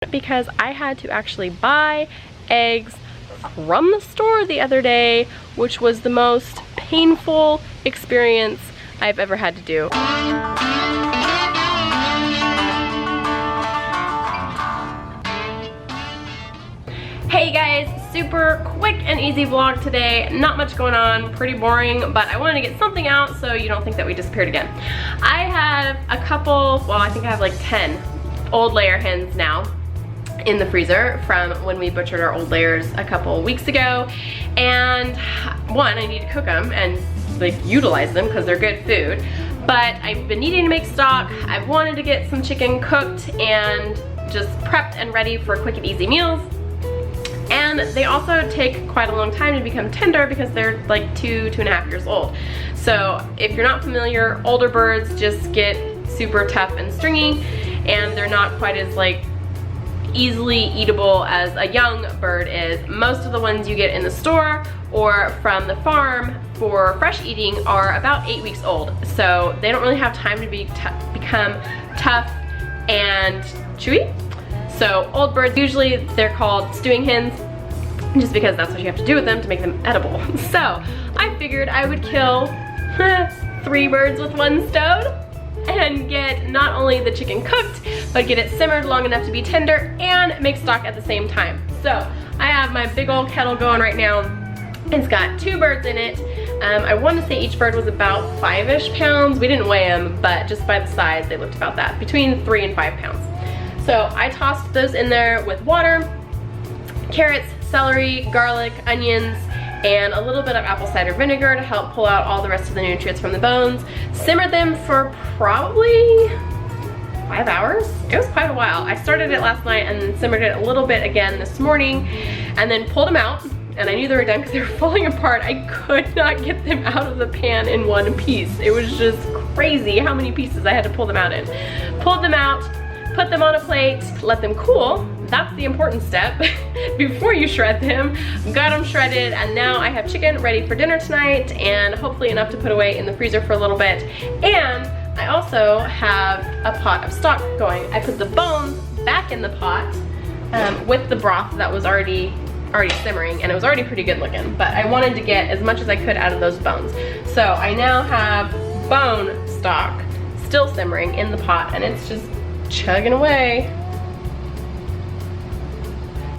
because I had to actually buy eggs from the store the other day, which was the most painful experience I've ever had to do. Hey guys, super quick and easy vlog today. Not much going on, pretty boring, but I wanted to get something out so you don't think that we disappeared again. I have a couple, well, I think I have like 10 old layer hens now in the freezer from when we butchered our old layers a couple weeks ago. And one, I need to cook them and like utilize them because they're good food. But I've been needing to make stock. I've wanted to get some chicken cooked and just prepped and ready for quick and easy meals. And they also take quite a long time to become tender because they're like 2.5 years old. So if you're not familiar, older birds just get super tough and stringy, and they're not quite as like easily eatable as a young bird is. Most of the ones you get in the store or from the farm for fresh eating are about 8 weeks old. So they don't really have time to become tough and chewy. So old birds, usually they're called stewing hens just because that's what you have to do with them to make them edible. So I figured I would kill 3 birds with 1 stone and get not only the chicken cooked, but get it simmered long enough to be tender and make stock at the same time. So I have my big old kettle going right now. It's got 2 birds in it. I want to say each bird was about 5-ish pounds. We didn't weigh them, but just by the size, they looked about that, between 3 and 5 pounds. So I tossed those in there with water, carrots, celery, garlic, onions, and a little bit of apple cider vinegar to help pull out all the rest of the nutrients from the bones. Simmered them for probably 5 hours. It was quite a while. I started it last night and then simmered it a little bit again this morning and then pulled them out. And I knew they were done because they were falling apart. I could not get them out of the pan in one piece. It was just crazy how many pieces I had to pull them out in. Pulled them out, put them on a plate, let them cool. That's the important step before you shred them. Got them shredded, and now I have chicken ready for dinner tonight and hopefully enough to put away in the freezer for a little bit. And I also have a pot of stock going. I put the bones back in the pot with the broth that was already simmering, and it was already pretty good looking, but I wanted to get as much as I could out of those bones. So I now have bone stock still simmering in the pot, and it's just chugging away.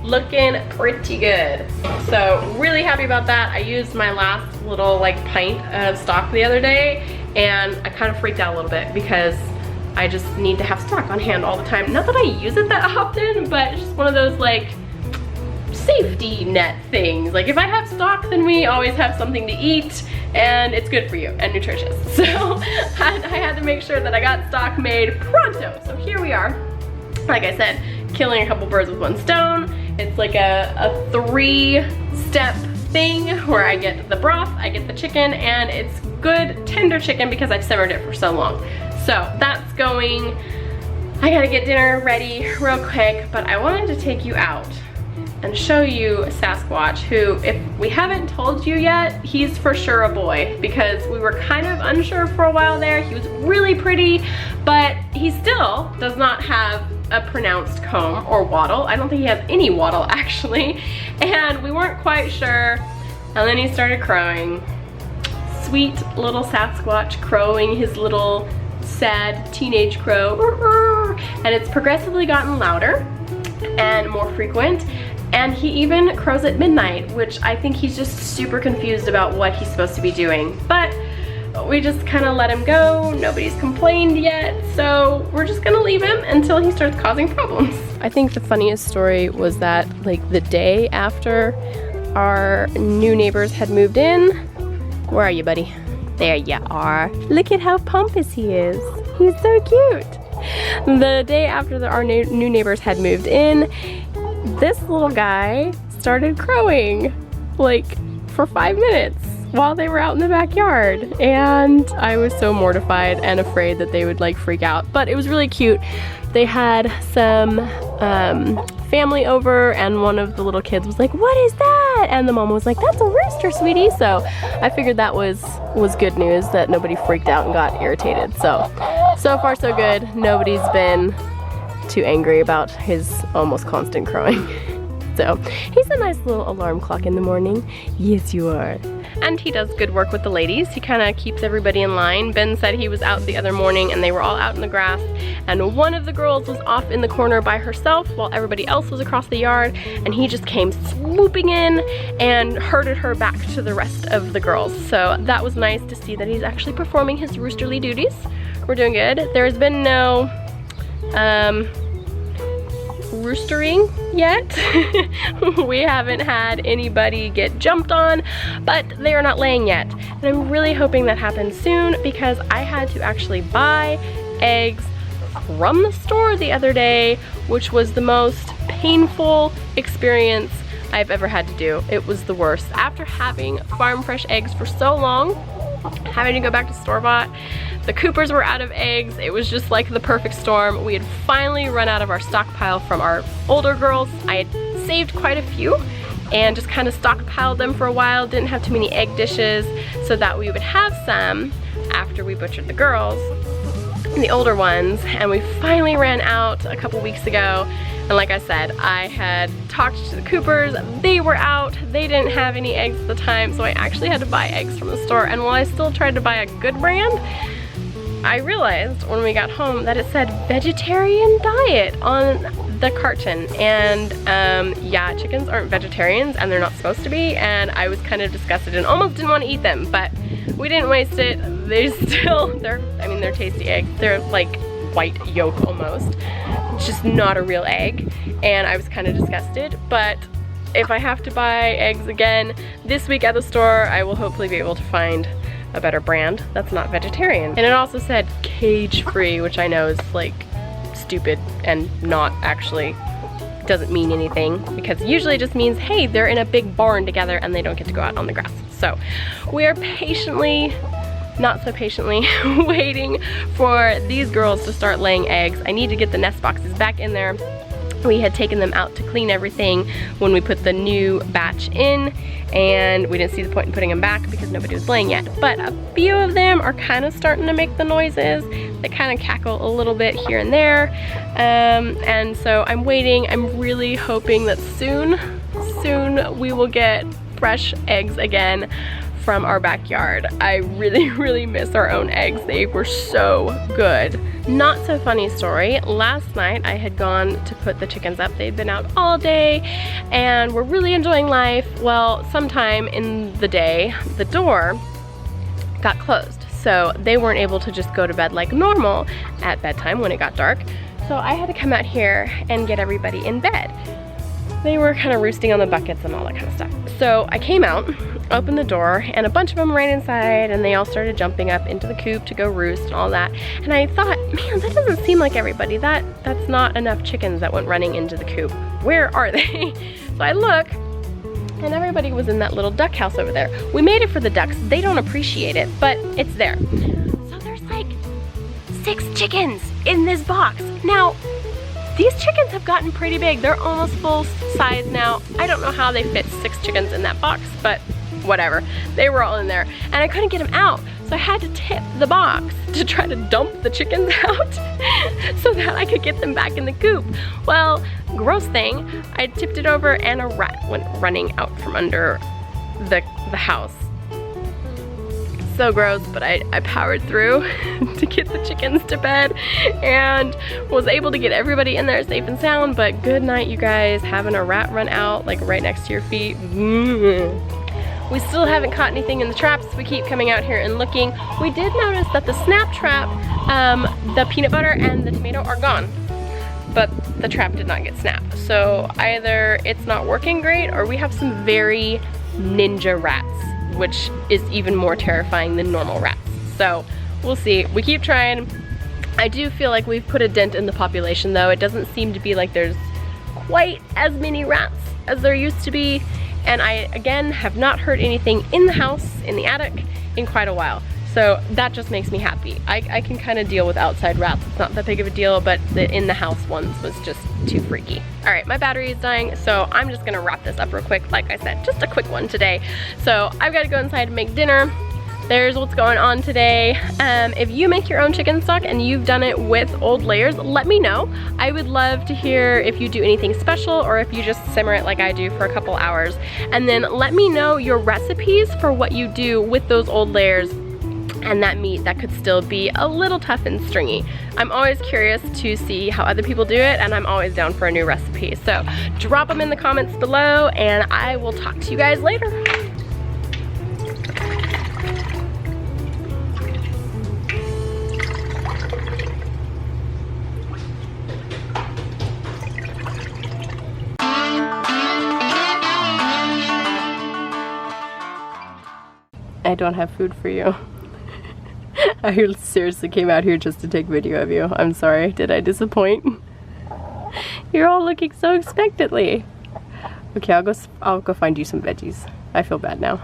Looking pretty good. So really happy about that. I used my last little like pint of stock the other day, and I kind of freaked out a little bit because I just need to have stock on hand all the time. Not that I use it that often, but it's just one of those like safety net things. Like if I have stock, then we always have something to eat and it's good for you and nutritious. So I had to make sure that I got stock made pronto. So here we are. Like I said, killing a couple birds with 1 stone. It's like a 3-step thing where I get the broth, I get the chicken, and it's good tender chicken because I've simmered it for so long. So that's going. I gotta get dinner ready real quick, but I wanted to take you out and show you Sasquatch, who, if we haven't told you yet, he's for sure a boy, because we were kind of unsure for a while there. He was really pretty, but he still does not have a pronounced comb or wattle. I don't think he has any wattle actually, and we weren't quite sure, and then he started crowing. Sweet little Sasquatch crowing his little sad teenage crow, and it's progressively gotten louder and more frequent. And he even crows at midnight, which I think he's just super confused about what he's supposed to be doing. But we just kind of let him go. Nobody's complained yet, so we're just gonna leave him until he starts causing problems. I think the funniest story was that like the day after our new neighbors had moved in. Where are you, buddy? There you are. Look at how pompous he is. He's so cute. The day after our new neighbors had moved in, this little guy started crowing like for 5 minutes while they were out in the backyard, and I was so mortified and afraid that they would like freak out, but it was really cute. They had some family over, and one of the little kids was like, "What is that?" And the mom was like, "That's a rooster, sweetie." So I figured that was good news, that nobody freaked out and got irritated. So far so good. Nobody's been too angry about his almost constant crowing. So he's a nice little alarm clock in the morning. Yes, you are. And he does good work with the ladies. He kind of keeps everybody in line. Ben said he was out the other morning and they were all out in the grass, and one of the girls was off in the corner by herself while everybody else was across the yard, and he just came swooping in and herded her back to the rest of the girls. So that was nice to see that he's actually performing his roosterly duties. We're doing good. There's been no roostering yet. We haven't had anybody get jumped on, but they are not laying yet. And I'm really hoping that happens soon, because I had to actually buy eggs from the store the other day, which was the most painful experience I've ever had to do. It was the worst. After having farm fresh eggs for so long, having to go back to store-bought, the coopers were out of eggs. It was just like the perfect storm. We had finally run out of our stockpile from our older girls. I had saved quite a few and just kind of stockpiled them for a while. Didn't have too many egg dishes, so that we would have some after we butchered the girls, the older ones. And we finally ran out a couple weeks ago. And like I said, I had talked to the coopers, they were out, they didn't have any eggs at the time, so I actually had to buy eggs from the store. And while I still tried to buy a good brand, I realized when we got home that it said vegetarian diet on the carton. And yeah, chickens aren't vegetarians and they're not supposed to be, and I was kind of disgusted and almost didn't want to eat them, but we didn't waste it. They're tasty eggs. They're like white yolk almost. It's just not a real egg, and I was kind of disgusted. But if I have to buy eggs again this week at the store, I will hopefully be able to find a better brand that's not vegetarian. And it also said cage free, which I know is like stupid and not actually, doesn't mean anything, because usually it just means, hey, they're in a big barn together and they don't get to go out on the grass. So we are patiently, not so patiently, waiting for these girls to start laying eggs. I need to get the nest boxes back in there. We had taken them out to clean everything when we put the new batch in, and we didn't see the point in putting them back because nobody was laying yet. But a few of them are kind of starting to make the noises. They kind of cackle a little bit here and there. And so I'm waiting. I'm really hoping that soon we will get fresh eggs again from our backyard. I really miss our own eggs. They were so good. Not so funny story. Last night I had gone to put the chickens up. They'd been out all day and were really enjoying life. Well, sometime in the day, the door got closed. So they weren't able to just go to bed like normal at bedtime when it got dark. So I had to come out here and get everybody in bed. They were kind of roosting on the buckets and all that kind of stuff. So I came out, opened the door, and a bunch of them ran inside, and they all started jumping up into the coop to go roost and all that. And I thought, man, that doesn't seem like everybody. That's not enough chickens that went running into the coop. Where are they? So I look, and everybody was in that little duck house over there. We made it for the ducks. They don't appreciate it, but it's there. So there's like 6 chickens in this box. Now, these chickens have gotten pretty big. They're almost full size now. I don't know how they fit 6 chickens in that box, but whatever. They were all in there, and I couldn't get them out. So I had to tip the box to try to dump the chickens out so that I could get them back in the coop. Well, gross thing, I tipped it over and a rat went running out from under the house. So gross, but I powered through to get the chickens to bed and was able to get everybody in there safe and sound. But good night, you guys. Having a rat run out like right next to your feet. We still haven't caught anything in the traps. We keep coming out here and looking. We did notice that the snap trap, the peanut butter and the tomato are gone, but the trap did not get snapped. So either it's not working great or we have some very ninja rats, which is even more terrifying than normal rats. So we'll see. We keep trying. I do feel like we've put a dent in the population though. It doesn't seem to be like there's quite as many rats as there used to be. And I, again, have not heard anything in the house, in the attic, in quite a while. So that just makes me happy. I can kind of deal with outside rats. It's not that big of a deal, but the in the house ones was just too freaky. All right, my battery is dying, so I'm just gonna wrap this up real quick. Like I said, just a quick one today. So I've got to go inside and make dinner. there's what's going on today. If you make your own chicken stock and you've done it with old layers, let me know. I would love to hear if you do anything special or if you just simmer it like I do for a couple hours. And then let me know your recipes for what you do with those old layers and that meat that could still be a little tough and stringy. I'm always curious to see how other people do it, and I'm always down for a new recipe. So drop them in the comments below, and I will talk to you guys later. I don't have food for you. I seriously came out here just to take video of you. I'm sorry, did I disappoint? You're all looking so expectantly. Okay, I'll go find you some veggies. I feel bad now.